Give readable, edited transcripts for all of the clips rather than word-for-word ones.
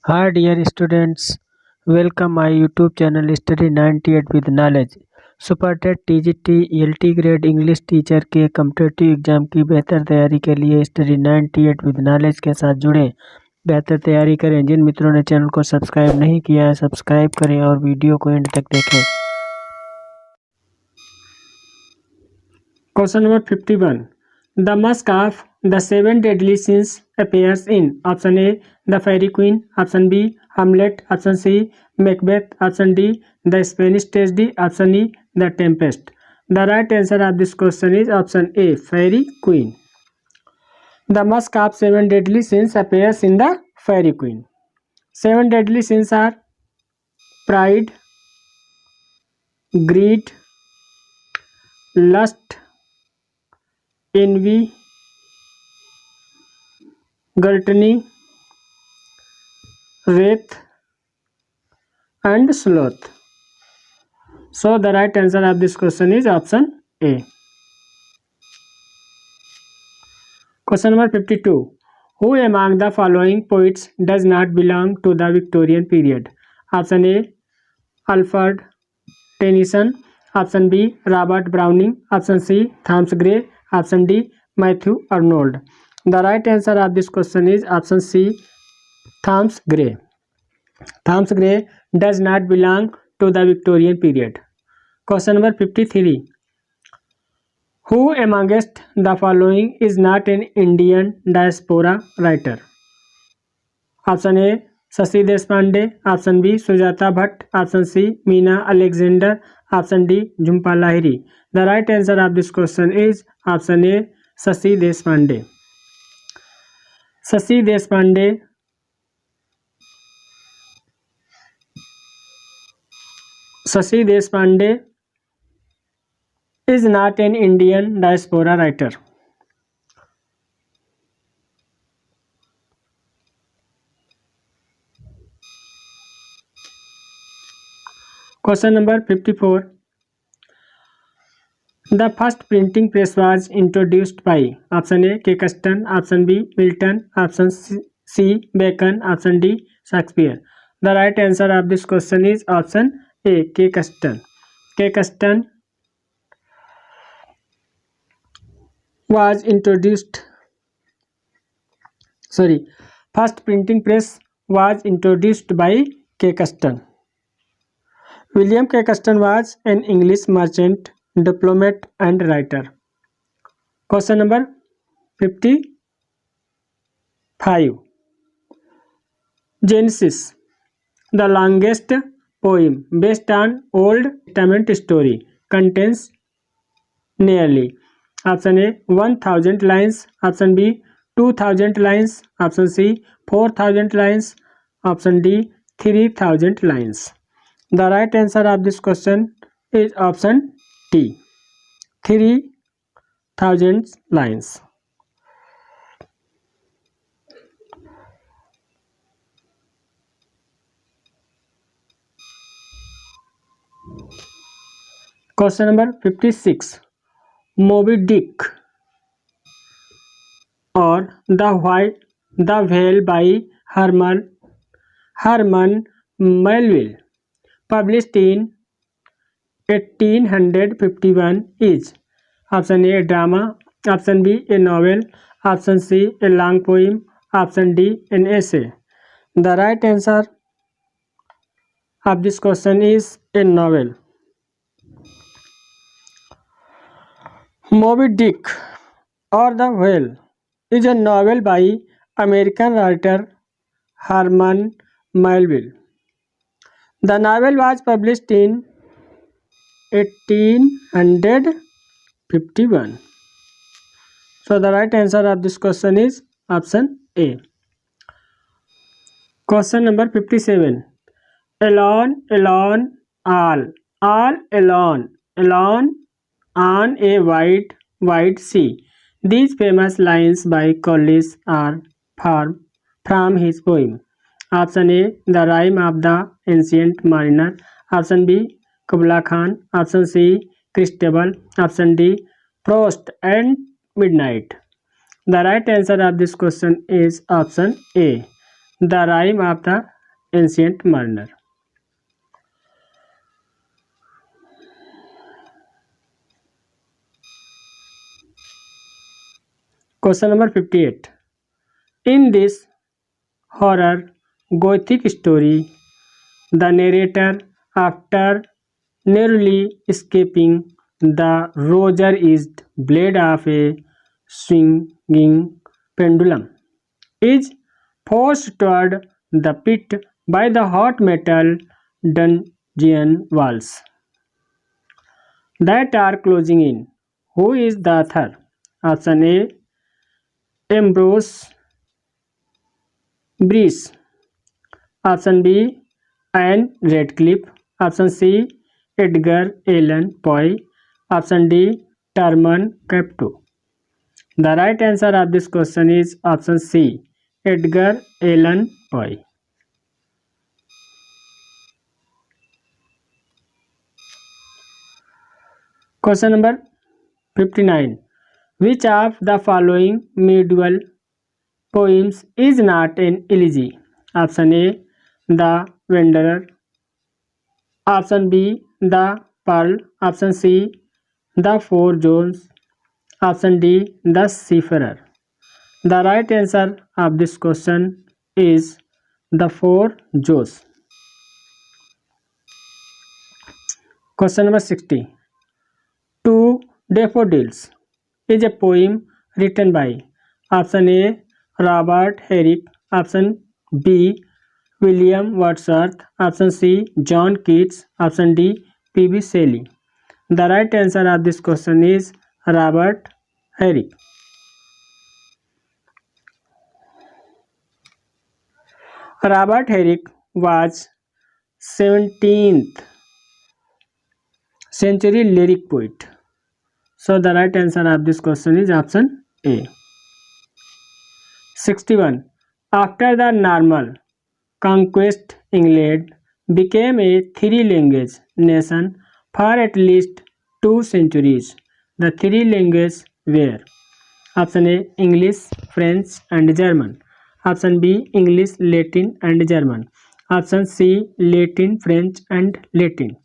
Hi dear students, welcome my YouTube channel Study 98 with Knowledge। Super TET TGT LT grade English teacher के competitive exam की बेहतर तैयारी के लिए स्टडी 98 विद नॉलेज के साथ जुड़ें। बेहतर तैयारी करें। जिन मित्रों ने चैनल को सब्सक्राइब नहीं किया है सब्सक्राइब करें और वीडियो को एंड तक देखें। Question number 51। The mask of the seven deadly sins appears in option A the Fairy Queen, option B Hamlet, option C Macbeth, option D the Spanish tragedy, option E the Tempest। The right answer of this question is option A Fairy Queen। The mask of seven deadly sins appears in the Fairy Queen। Seven deadly sins are pride, greed, lust, envy, gluttony, wrath and sloth। So the right answer of this question is option A। Question number 52. Who among the following poets does not belong to the Victorian period? Option A Alfred Tennyson, option B Robert Browning, option C Thomas Gray, option D Matthew Arnold। The right answer of this question is option C Thomas Gray। Thomas Gray does not belong to the Victorian period। Question number 53. Who amongst the following is not an Indian diaspora writer? Option A Shashi Deshpande, option B Sujata Bhatt, option C Meena Alexander, option D Jhumpa Lahiri। The right answer of this question is option A Shashi Deshpande। Shashi Deshpande is not an Indian diaspora writer। Question number 54. The first printing press was introduced by option A Caxton, option B Milton, option C Bacon, option D Shakespeare। The right answer of this question is option A Caxton। Caxton was introduced. First printing press was introduced by Caxton। William Caxton was an English merchant, diplomat and writer। Question number 55. Genesis, the longest poem based on Old Testament story, contains nearly option A 1000 lines, option B 2000 lines, option C 4000 lines, option D 3000 lines। The right answer of this question is option D 3000 lines। Question number 56. Moby Dick or The Whale by Herman Melville, published in 1851, is option A drama, option B a novel, option C a long poem, option D an essay। The right answer of this question is a novel। Moby Dick or The Whale is a novel by American writer Herman Melville। The novel was published in 1851। So the right answer of this question is option A। Question number 57. Alone, alone, all alone, alone on a wide, wide sea. These famous lines by Collis are from his poem. Option A The Rime of the Ancient Mariner, option B Kubla Khan, option C Christabel, option D Frost and Midnight। The right answer of this question is option A The Rime of the ancient mariner. Question number 58. In this horror gothic story, the narrator, after narrowly escaping the razor-edged blade of a swinging pendulum, is forced toward the pit by the hot metal dungeon walls that are closing in. Who is the author? Option A. Ambrose Bierce. Option B. Anne Radcliffe. Option C. Edgar Allan Poe. Option D. Truman Capote. The right answer of this question is option C. Edgar Allan Poe. Question number 59. Which of the following medieval poems is not an elegy? Option A. The Wanderer. Option B. The Pearl. Option C. The Four Jones. Option D. The Seafarer. The right answer of this question is the Four Joes. Question number 60. Two Daffodils is a poem written by option A. Robert Herrick. Option B. William Wordsworth. Option C. John Keats. Option D. P.B. Shelley. The right answer of this question is Robert Herrick. Robert Herrick was 17th century lyric poet. So the right answer of this question is option A. 61. After the Norman conquest, England became a three-language nation for at least 2 centuries. The three languages were option A. English, French and German. Option B. English, Latin and German. Option C. Latin, French and Latin.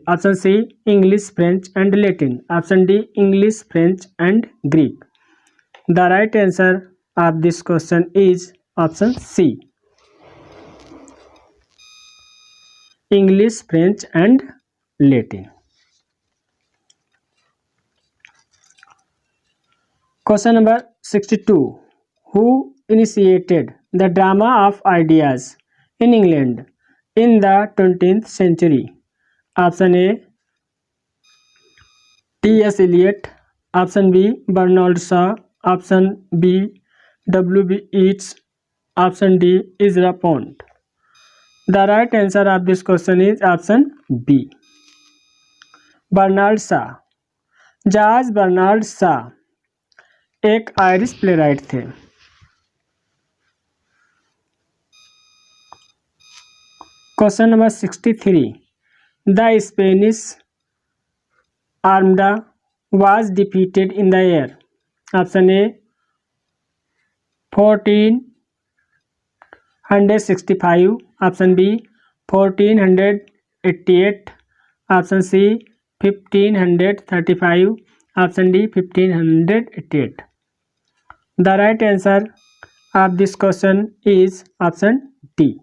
Option C. English, French and Latin. Option D. English, French and Greek. The right answer of this question is option C. English, French and Latin. Question number 62. Who initiated the drama of ideas in England in the 20th century? Option A. T.S. Eliot. Option B. Bernard Shaw. Option B. W.B. Yeats. Option D. Ezra Pound. The right answer of this question is option B. Bernard Shaw. George Bernard Shaw एक Irish playwright थे. Question number 63. The Spanish Armada was defeated in the year. Option A 1465. Option B 1488. Option C 1535. Option D 1588. The right answer of this question is option D.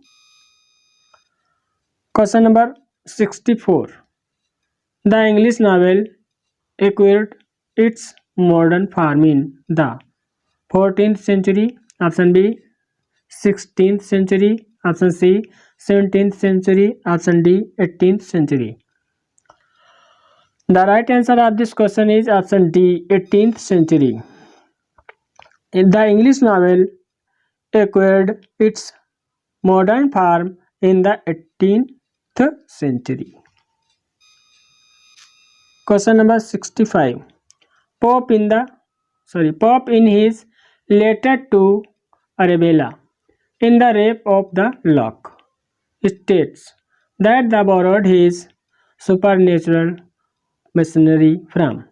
Question number 64. The English novel acquired its modern form in the 14th century. Option B 16th century. Option C 17th century. Option D 18th century. The right answer of this question is option D 18th century. The English novel acquired its modern form in the 18th century. Question number 65. Pope in his letter to Arabella in the Rape of the Lock states that the borrowed his supernatural machinery from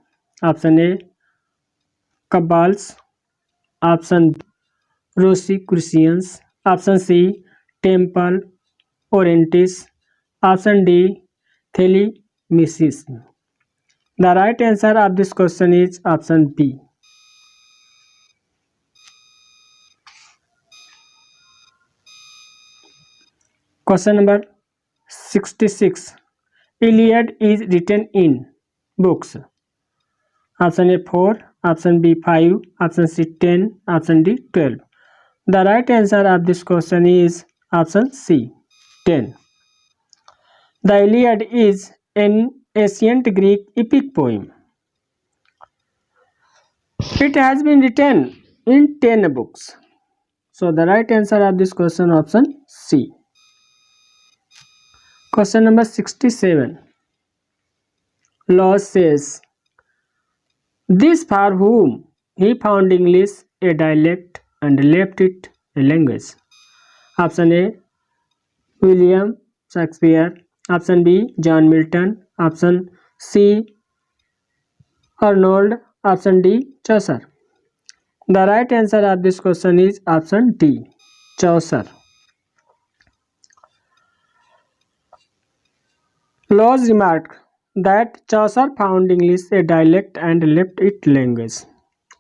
option A Cabals, option B Rosicrucians, option C Temple Orientis. Option D. Thelemicism. The right answer of this question is option B. Question number 66. Iliad is written in books. Option A 4, option B 5, option C 10, option D 12. The right answer of this question is option C 10. The Iliad is an ancient Greek epic poem. It has been written in 10 books. So the right answer of this question option C. Question number 67. Law says, this for whom he found English a dialect and left it a language. Option A. William Shakespeare. Option B. John Milton. Option C. Arnold. Option D. Chaucer. The right answer of this question is option D. Chaucer. Laws remarked that Chaucer found English a dialect and left it language.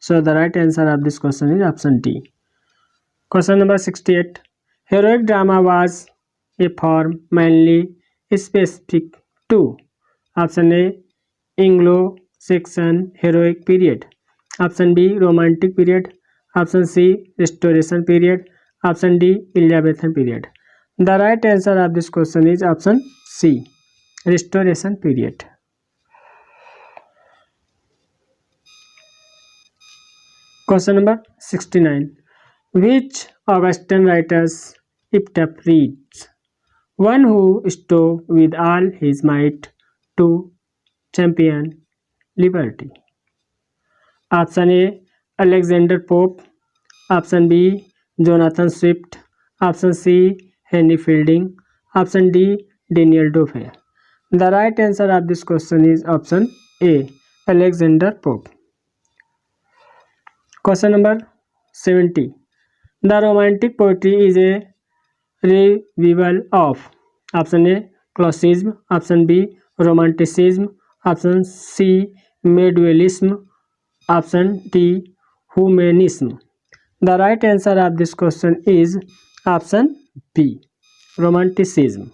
So the right answer of this question is option D. Question number 68. Heroic drama was a form mainly specific to. Option A. Anglo-Saxon heroic period. Option B. Romantic period. Option C. Restoration period. Option D. Elizabethan period. The right answer of this question is option C. Restoration period. Question number 69. Which Augustan writers Epitaph reads? One who strove with all his might to champion liberty. Option A. Alexander Pope. Option B. Jonathan Swift. Option C. Henry Fielding. Option D. Daniel Defoe. The right answer of this question is option A. Alexander Pope. Question number 70. The Romantic poetry is a revival of. Option A. Classicism. Option B. Romanticism. Option C. Medievalism. Option D. Humanism. The right answer of this question is option B. Romanticism.